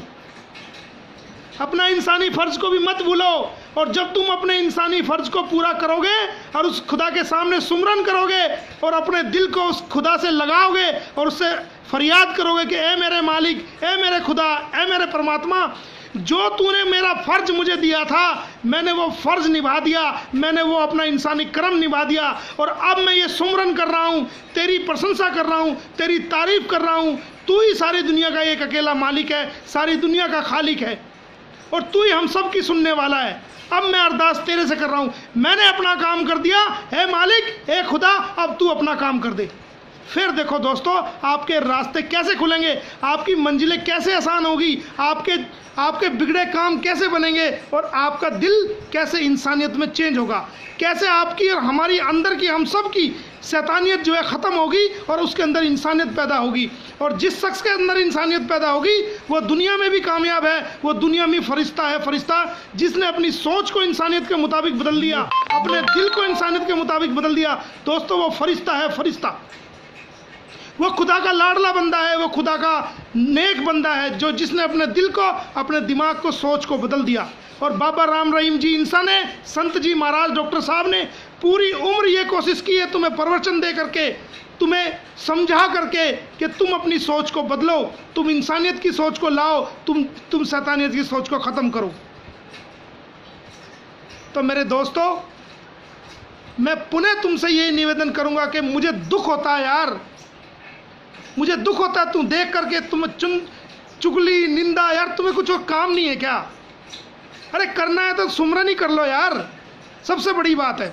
अपना इंसानी फर्ज को भी मत भूलो। और जब तुम अपने इंसानी फर्ज को पूरा करोगे और उस खुदा के सामने सुमरन करोगे और अपने दिल को उस खुदा से लगाओगे और उससे फरियाद करोगे कि ए मेरे मालिक, ए मेरे खुदा, ए मेरे परमात्मा, जो तूने मेरा फर्ज मुझे दिया था, मैंने वो फर्ज निभा दिया, मैंने वो अपना इंसानी कर्म निभा दिया, और अब मैं ये सुमरन कर रहा हूँ, तेरी प्रशंसा कर रहा हूँ, तेरी तारीफ कर रहा हूँ। तू ही सारी दुनिया का एक अकेला मालिक है, सारी दुनिया का खालिक है, और तू ही हम सब की सुनने वाला है। अब मैं अरदास तेरे से कर रहा हूँ, मैंने अपना काम कर दिया, हे मालिक, हे खुदा, अब तू अपना काम कर दे। फिर देखो दोस्तों, आपके रास्ते कैसे खुलेंगे, आपकी मंजिलें कैसे आसान होगी, आपके बिगड़े काम कैसे बनेंगे, और आपका दिल कैसे इंसानियत में चेंज होगा, कैसे आपकी और हमारी अंदर की, हम सब की शैतानियत जो है ख़त्म होगी और उसके अंदर इंसानियत पैदा होगी। और जिस शख्स के अंदर इंसानियत पैदा होगी वो दुनिया में भी कामयाब है, वो दुनिया में फरिश्ता है। फरिश्ता जिसने अपनी सोच को इंसानियत के मुताबिक बदल दिया, अपने दिल को इंसानियत के मुताबिक बदल दिया, दोस्तों वो फरिश्ता है। फरिश्ता वो खुदा का लाडला बंदा है, वो खुदा का नेक बंदा है, जो जिसने अपने दिल को, अपने दिमाग को, सोच को बदल दिया। और बाबा राम रहीम जी इंसा ने, संत जी महाराज डॉक्टर साहब ने पूरी उम्र ये कोशिश की है तुम्हें प्रवचन दे करके, तुम्हें समझा करके कि तुम अपनी सोच को बदलो, तुम इंसानियत की सोच को लाओ, तुम शैतानियत की सोच को ख़त्म करो। तो मेरे दोस्तों, मैं पुनः तुमसे ये निवेदन करूंगा कि मुझे दुख होता है यार, मुझे दुख होता है तुम देख करके, तुम्हें चुगली, निंदा, यार तुम्हें कुछ और काम नहीं है क्या? अरे करना है तो सुमरन ही कर लो यार, सबसे बड़ी बात है।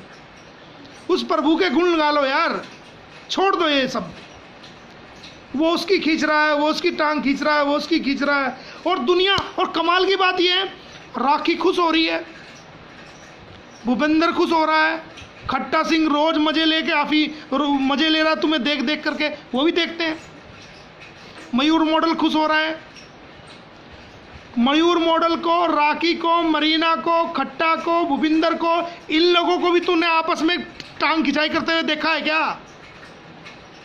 उस प्रभु के गुण गा लो यार, छोड़ दो ये सब। वो उसकी खींच रहा है, वो उसकी टांग खींच रहा है, वो उसकी खींच रहा है, और दुनिया। और कमाल की बात ये है, राखी खुश हो रही है, भूपेंद्र खुश हो रहा है, खट्टा सिंह रोज मजे लेके मजे ले रहा है तुम्हें देख देख करके, वो भी देखते हैं। मयूर मॉडल खुश हो रहा है, मयूर मॉडल को, राखी को, मरीना को, खट्टा को, भूपिंदर को, इन लोगों को भी तूने आपस में टांग खिंचाई करते हुए देखा है क्या?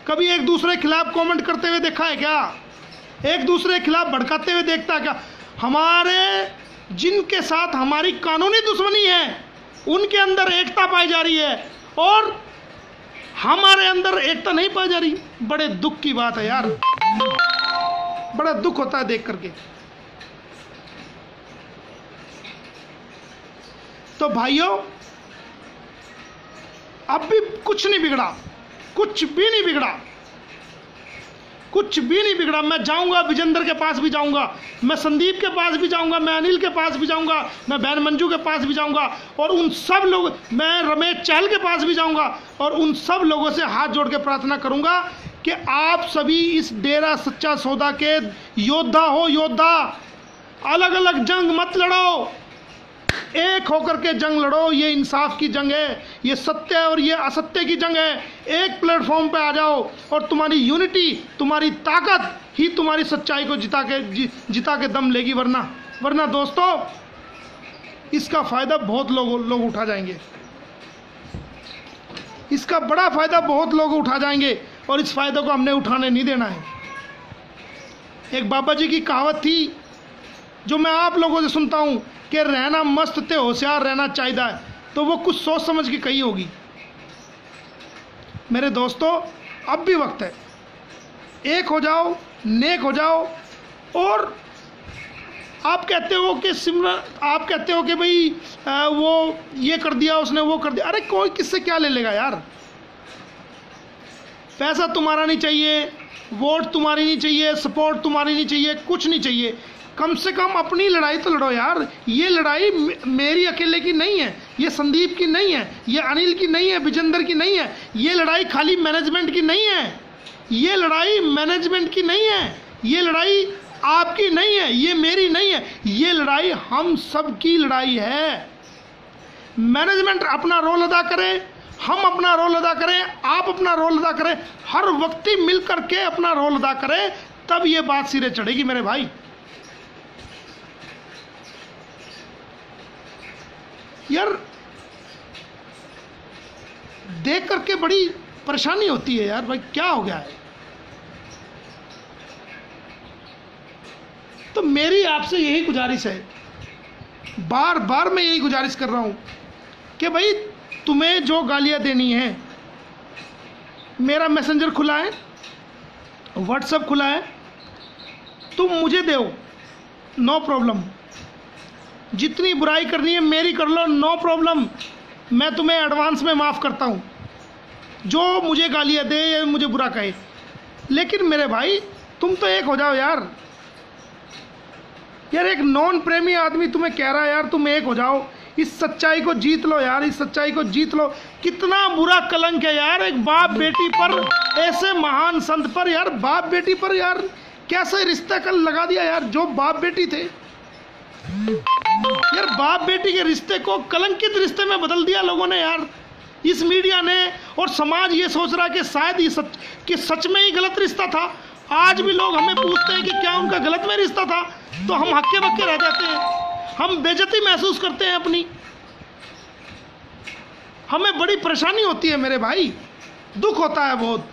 कभी एक दूसरे के खिलाफ कमेंट करते हुए देखा है क्या? एक दूसरे के खिलाफ भड़काते हुए देखता है क्या? हमारे जिनके साथ हमारी कानूनी दुश्मनी है उनके अंदर एकता पाई जा रही है और हमारे अंदर एकता नहीं पाई जा रही। बड़े दुख की बात है यार, बड़ा दुख होता है देख करके। तो भाइयों, अब भी कुछ नहीं बिगड़ा, कुछ भी नहीं बिगड़ा, कुछ भी नहीं बिगड़ा। मैं जाऊंगा, विजेंद्र के पास भी जाऊंगा, मैं संदीप के पास भी जाऊंगा, मैं अनिल के पास भी जाऊंगा, मैं बहन मंजू के पास भी जाऊंगा, और उन सब लोग, मैं रमेश चहल के पास भी जाऊंगा, और उन सब लोगों से हाथ जोड़ के प्रार्थना करूंगा कि आप सभी इस डेरा सच्चा सौदा के योद्धा हो, योद्धा। अलग अलग जंग मत लड़ो, एक होकर के जंग लड़ो। ये इंसाफ की जंग है, ये सत्य और ये असत्य की जंग है। एक प्लेटफॉर्म पे आ जाओ और तुम्हारी यूनिटी, तुम्हारी ताकत ही तुम्हारी सच्चाई को जिता के दम लेगी। वरना दोस्तों, इसका फायदा बहुत लोग उठा जाएंगे, इसका बड़ा फायदा बहुत लोग उठा जाएंगे, और इस फायदे को हमने उठाने नहीं देना है। एक बाबा जी की कहावत थी जो मैं आप लोगों से सुनता हूं कि रहना मस्त ते होशियार रहना चाहिए, तो वो कुछ सोच समझ के कही होगी। मेरे दोस्तों, अब भी वक्त है, एक हो जाओ, नेक हो जाओ। और आप कहते हो कि सिमरन, आप कहते हो कि भाई वो ये कर दिया उसने, वो कर दिया। अरे कोई किससे क्या ले लेगा यार? पैसा तुम्हारा नहीं चाहिए, वोट तुम्हारी नहीं चाहिए, सपोर्ट तुम्हारी नहीं चाहिए, कुछ नहीं चाहिए। कम से कम अपनी लड़ाई तो लड़ो यार। ये लड़ाई मेरी अकेले की नहीं है, ये संदीप की नहीं है, ये अनिल की नहीं है, विजेंद्र की नहीं है। ये लड़ाई खाली मैनेजमेंट की नहीं है, ये लड़ाई मैनेजमेंट की नहीं है, ये लड़ाई आपकी नहीं है, ये मेरी नहीं है, ये लड़ाई हम सब की लड़ाई है। मैनेजमेंट अपना रोल अदा करे, हम अपना रोल अदा करें, आप अपना रोल अदा करें, हर व्यक्ति मिल करके अपना रोल अदा करे, तब ये बात सिरे चढ़ेगी मेरे भाई। यार देख करके बड़ी परेशानी होती है यार, भाई क्या हो गया है? तो मेरी आपसे यही गुजारिश है, बार बार मैं यही गुजारिश कर रहा हूं कि भाई तुम्हें जो गालियां देनी है, मेरा मैसेंजर खुला है, व्हाट्सएप खुला है, तुम मुझे दो, नो प्रॉब्लम। जितनी बुराई करनी है मेरी कर लो, नो प्रॉब्लम। मैं तुम्हें एडवांस में माफ़ करता हूँ, जो मुझे गालियाँ दे या मुझे बुरा कहे। लेकिन मेरे भाई तुम तो एक हो जाओ यार। यार एक नॉन प्रेमी आदमी तुम्हें कह रहा है यार तुम एक हो जाओ, इस सच्चाई को जीत लो यार, इस सच्चाई को जीत लो। कितना बुरा कलंक है यार एक बाप बेटी पर, ऐसे महान संत पर यार, बाप बेटी पर यार कैसे रिश्ता कल लगा दिया यार। जो बाप बेटी थे यार, बाप बेटी के रिश्ते को कलंकित रिश्ते में बदल दिया लोगों ने यार, इस मीडिया ने। और समाज ये सोच रहा है कि शायद ये सच में ही गलत रिश्ता था। आज भी लोग हमें पूछते हैं कि क्या उनका गलत में रिश्ता था, तो हम हक्के बक्के रह जाते हैं, हम बेइज्जती महसूस करते हैं अपनी। हमें बड़ी परेशानी होती है मेरे भाई, दुख होता है बहुत।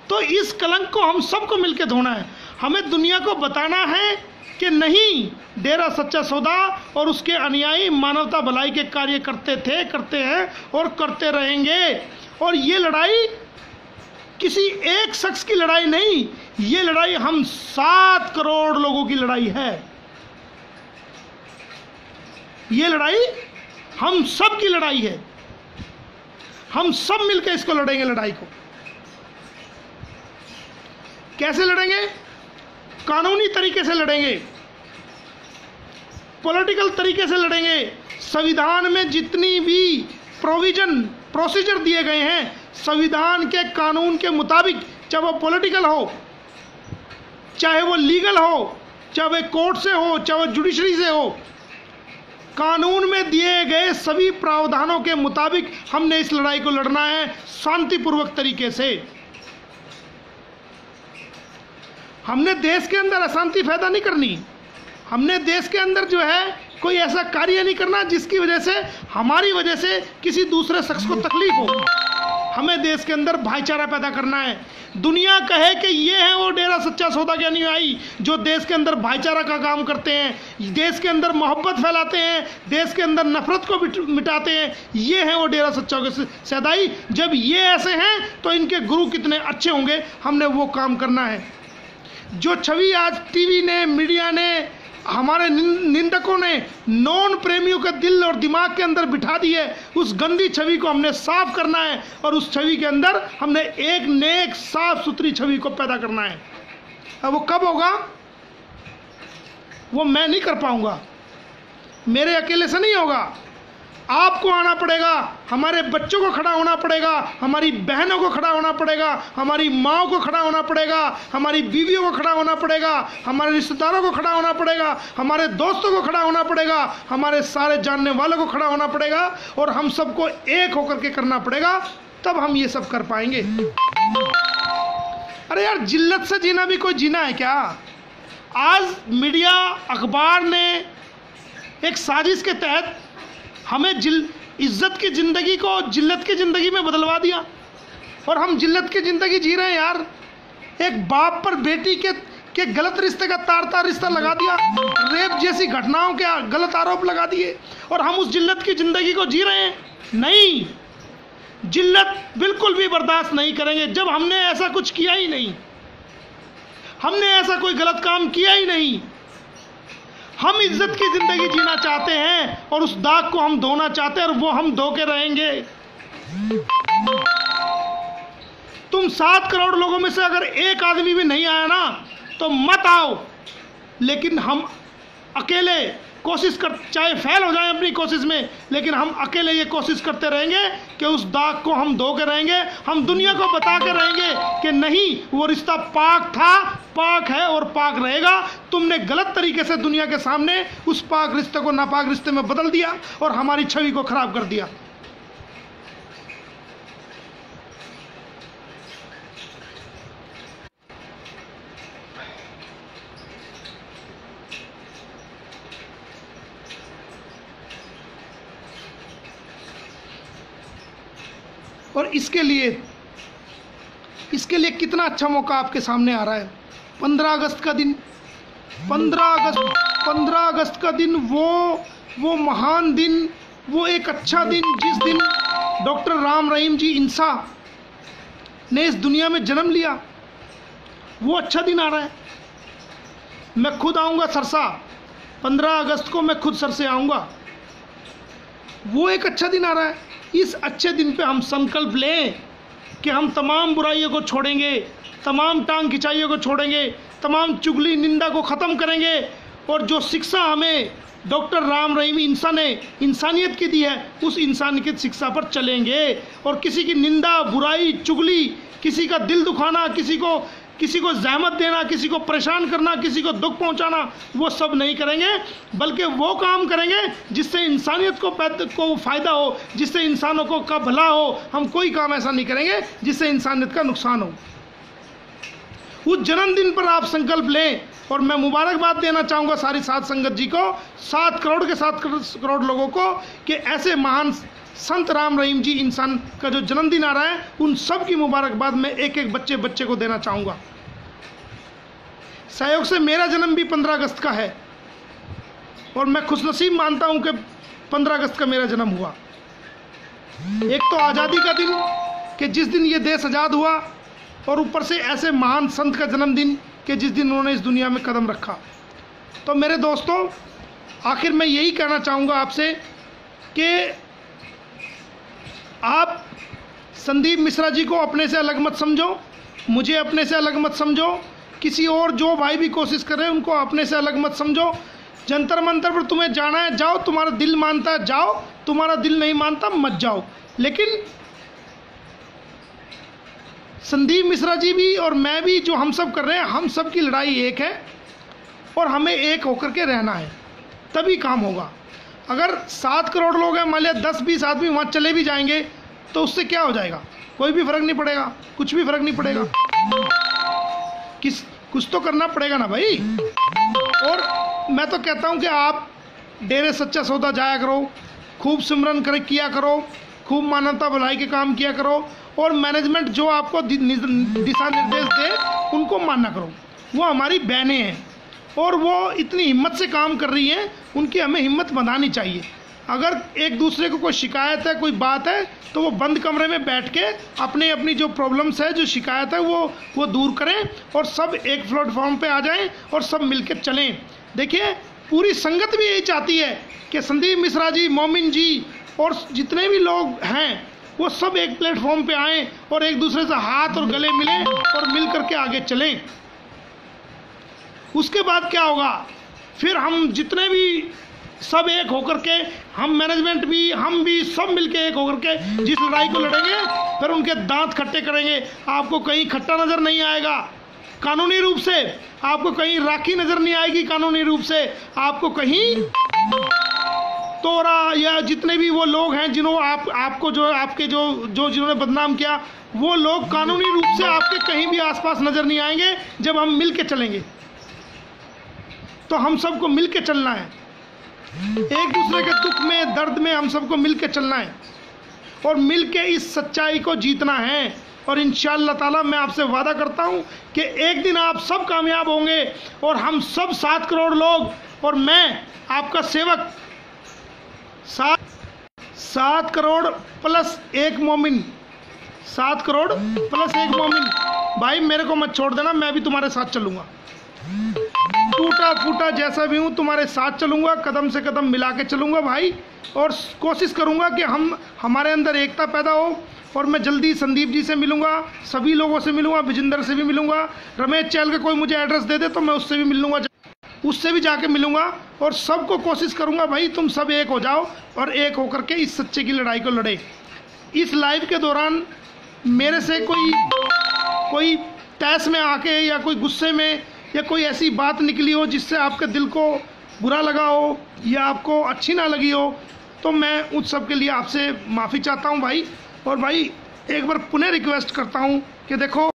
तो इस कलंक को हम सबको मिलकर धोना है। हमें दुनिया को बताना है कि नहीं, डेरा सच्चा सौदा और उसके अनुयायी मानवता भलाई के कार्य करते थे, करते हैं और करते रहेंगे। और ये लड़ाई किसी एक शख्स की लड़ाई नहीं, ये लड़ाई हम 7 करोड़ लोगों की लड़ाई है। ये लड़ाई हम सब की लड़ाई है, हम सब मिलकर इसको लड़ेंगे। लड़ाई को कैसे लड़ेंगे? कानूनी तरीके से लड़ेंगे, पॉलिटिकल तरीके से लड़ेंगे। संविधान में जितनी भी प्रोसीजर दिए गए हैं संविधान के कानून के मुताबिक, चाहे वो पॉलिटिकल हो, चाहे वो लीगल हो, चाहे वो कोर्ट से हो, चाहे वो जुडिशरी से हो, कानून में दिए गए सभी प्रावधानों के मुताबिक हमने इस लड़ाई को लड़ना है शांतिपूर्वक तरीके से। हमने देश के अंदर अशांति पैदा नहीं करनी, हमने देश के अंदर जो है कोई ऐसा कार्य नहीं करना जिसकी वजह से, हमारी वजह से किसी दूसरे शख्स को तकलीफ हो। हमें देश के अंदर भाईचारा पैदा करना है। दुनिया कहे कि ये है वो डेरा सच्चा सौदा के अनुयायी जो देश के अंदर भाईचारा का काम करते हैं, देश के अंदर मोहब्बत फैलाते हैं, देश के अंदर नफरत को मिटाते हैं, ये है वो डेरा सच्चा सौदाई। जब ये ऐसे हैं तो इनके गुरु कितने अच्छे होंगे, हमने वो काम करना है। जो छवि आज टीवी ने, मीडिया ने, हमारे निंदकों ने नॉन प्रेमियों के दिल और दिमाग के अंदर बिठा दी है, उस गंदी छवि को हमने साफ करना है और उस छवि के अंदर हमने एक नेक साफ सुथरी छवि को पैदा करना है। अब वो कब होगा वो मैं नहीं कर पाऊंगा, मेरे अकेले से नहीं होगा। आपको आना पड़ेगा, हमारे बच्चों को खड़ा होना पड़ेगा, हमारी बहनों को खड़ा होना पड़ेगा, हमारी माँओं को खड़ा होना पड़ेगा, हमारी बीवियों को खड़ा होना पड़ेगा, हमारे रिश्तेदारों को खड़ा होना पड़ेगा, हमारे दोस्तों को खड़ा होना पड़ेगा, हमारे सारे जानने वालों को खड़ा होना पड़ेगा और हम सबको एक होकर के करना पड़ेगा, तब हम ये सब कर पाएंगे। अरे यार, जिल्लत से जीना भी कोई जीना है क्या? आज मीडिया, अखबार ने एक साजिश के तहत हमें इज्जत की ज़िंदगी को जिल्लत की ज़िंदगी में बदलवा दिया और हम जिल्लत की ज़िंदगी जी रहे हैं यार। एक बाप पर बेटी के गलत रिश्ते का तार रिश्ता लगा दिया, रेप जैसी घटनाओं के गलत आरोप लगा दिए और हम उस जिल्लत की ज़िंदगी को जी रहे हैं। नहीं, जिल्लत बिल्कुल भी बर्दाश्त नहीं करेंगे। जब हमने ऐसा कुछ किया ही नहीं, हमने ऐसा कोई गलत काम किया ही नहीं, हम इज्जत की जिंदगी जीना चाहते हैं और उस दाग को हम धोना चाहते हैं और वो हम धो के रहेंगे। तुम 7 करोड़ लोगों में से अगर एक आदमी भी नहीं आया ना तो मत आओ, लेकिन हम अकेले कोशिश कर, चाहे फेल हो जाए अपनी कोशिश में, लेकिन हम अकेले ये कोशिश करते रहेंगे कि उस दाग को हम धो के रहेंगे। हम दुनिया को बता के रहेंगे कि नहीं, वो रिश्ता पाक था, पाक है और पाक रहेगा। तुमने गलत तरीके से दुनिया के सामने उस पाक रिश्ते को नापाक रिश्ते में बदल दिया और हमारी छवि को खराब कर दिया। और इसके लिए कितना अच्छा मौका आपके सामने आ रहा है। 15 अगस्त का दिन, 15 अगस्त का दिन, वो महान दिन, वो एक अच्छा दिन जिस दिन डॉक्टर राम रहीम जी इंसान ने इस दुनिया में जन्म लिया, वो अच्छा दिन आ रहा है। मैं खुद आऊँगा सरसा, 15 अगस्त को मैं खुद सर से आऊँगा। वो एक अच्छा दिन आ रहा है। इस अच्छे दिन पे हम संकल्प लें कि हम तमाम बुराइयों को छोड़ेंगे, तमाम टांग खिंचाइयों को छोड़ेंगे, तमाम चुगली निंदा को ख़त्म करेंगे और जो शिक्षा हमें डॉक्टर राम रहीम इंसान ने इंसानियत की दी है, उस इंसानियत की शिक्षा पर चलेंगे और किसी की निंदा, बुराई, चुगली, किसी का दिल दुखाना, किसी को जहमत देना, किसी को परेशान करना, किसी को दुख पहुंचाना, वो सब नहीं करेंगे, बल्कि वो काम करेंगे जिससे इंसानियत को फ़ायदा हो, जिससे इंसानों को का भला हो। हम कोई काम ऐसा नहीं करेंगे जिससे इंसानियत का नुकसान हो। उस जन्मदिन पर आप संकल्प लें और मैं मुबारकबाद देना चाहूँगा सारी साध संगत जी को, 7 करोड़ लोगों को, कि ऐसे महान संत राम रहीम जी इंसान का जो जन्मदिन आ रहा है, उन सब की मुबारकबाद मैं एक एक बच्चे को देना चाहूँगा। सहयोग से मेरा जन्म भी 15 अगस्त का है और मैं खुशनसीब मानता हूँ कि 15 अगस्त का मेरा जन्म हुआ। एक तो आज़ादी का दिन कि जिस दिन ये देश आज़ाद हुआ, और ऊपर से ऐसे महान संत का जन्मदिन कि जिस दिन उन्होंने इस दुनिया में कदम रखा। तो मेरे दोस्तों, आखिर मैं यही कहना चाहूँगा आपसे कि आप संदीप मिश्रा जी को अपने से अलग मत समझो, मुझे अपने से अलग मत समझो, किसी और जो भाई भी कोशिश कर रहे हैं उनको अपने से अलग मत समझो। जंतर मंतर पर तुम्हें जाना है जाओ, तुम्हारा दिल मानता है जाओ, तुम्हारा दिल नहीं मानता मत जाओ, लेकिन संदीप मिश्रा जी भी और मैं भी, जो हम सब कर रहे हैं, हम सब की लड़ाई एक है और हमें एक होकर के रहना है, तभी काम होगा। अगर 7 करोड़ लोग हैं, मान लिया 10-20 आदमी वहाँ चले भी जाएंगे तो उससे क्या हो जाएगा? कोई भी फर्क नहीं पड़ेगा, कुछ भी फर्क नहीं पड़ेगा। कुछ तो करना पड़ेगा ना भाई। और मैं तो कहता हूँ कि आप डेरे सच्चा सौदा जाया करो, खूब सिमरन किया करो, खूब मानवता भलाई के काम किया करो, और मैनेजमेंट जो आपको दिशा निर्देश दे उनको मानना करो। वो हमारी बहनें हैं और वो इतनी हिम्मत से काम कर रही हैं, उनकी हमें हिम्मत बनानी चाहिए। अगर एक दूसरे को कोई शिकायत है, कोई बात है, तो वो बंद कमरे में बैठ के अपनी जो प्रॉब्लम्स है, जो शिकायत है, वो दूर करें और सब एक प्लेटफॉर्म पे आ जाएं और सब मिलकर चलें। देखिए, पूरी संगत भी यही चाहती है कि संदीप मिश्रा जी, मोमिन जी और जितने भी लोग हैं वो सब एक प्लेटफॉर्म पे आएँ और एक दूसरे से हाथ और गले मिलें और मिल करके आगे चलें। उसके बाद क्या होगा? फिर हम जितने भी सब एक होकर के, हम मैनेजमेंट भी, हम भी सब मिलके एक होकर के जिस लड़ाई को लड़ेंगे, फिर उनके दांत खट्टे करेंगे। आपको कहीं खट्टा नज़र नहीं आएगा कानूनी रूप से, आपको कहीं राखी नज़र नहीं आएगी कानूनी रूप से, आपको कहीं तोरा या जितने भी वो लोग हैं जिन्होंने आपको जो आपके जो जिन्होंने बदनाम किया, वो लोग कानूनी रूप से आपके कहीं भी आसपास नज़र नहीं आएंगे जब हम मिल के चलेंगे। तो हम सबको मिल के चलना है, एक दूसरे के दुख में, दर्द में हम सबको मिल के चलना है और मिल के इस सच्चाई को जीतना है। और इंशाअल्लाह ताला मैं आपसे वादा करता हूँ कि एक दिन आप सब कामयाब होंगे और हम सब 7 करोड़ लोग और मैं आपका सेवक, 7 करोड़ प्लस एक मोमिन, 7 करोड़ प्लस एक मोमिन। भाई मेरे को मत छोड़ देना, मैं भी तुम्हारे साथ चलूँगा, टूटा फूटा जैसा भी हूँ तुम्हारे साथ चलूँगा, कदम से कदम मिला के चलूँगा भाई। और कोशिश करूँगा कि हमारे अंदर एकता पैदा हो। और मैं जल्दी संदीप जी से मिलूँगा, सभी लोगों से मिलूँगा, विजेंद्र से भी मिलूँगा, रमेश चहल का कोई मुझे एड्रेस दे दे तो मैं उससे भी मिल लूँगा, उससे भी जाके मिलूँगा। और सबको कोशिश करूँगा भाई तुम सब एक हो जाओ और एक होकर के इस सच्चे की लड़ाई को लड़े। इस लाइव के दौरान मेरे से कोई तैस में आके या कोई गुस्से में या कोई ऐसी बात निकली हो जिससे आपके दिल को बुरा लगा हो या आपको अच्छी ना लगी हो, तो मैं उस सब के लिए आपसे माफ़ी चाहता हूं भाई। और भाई एक बार पुनः रिक्वेस्ट करता हूं कि देखो,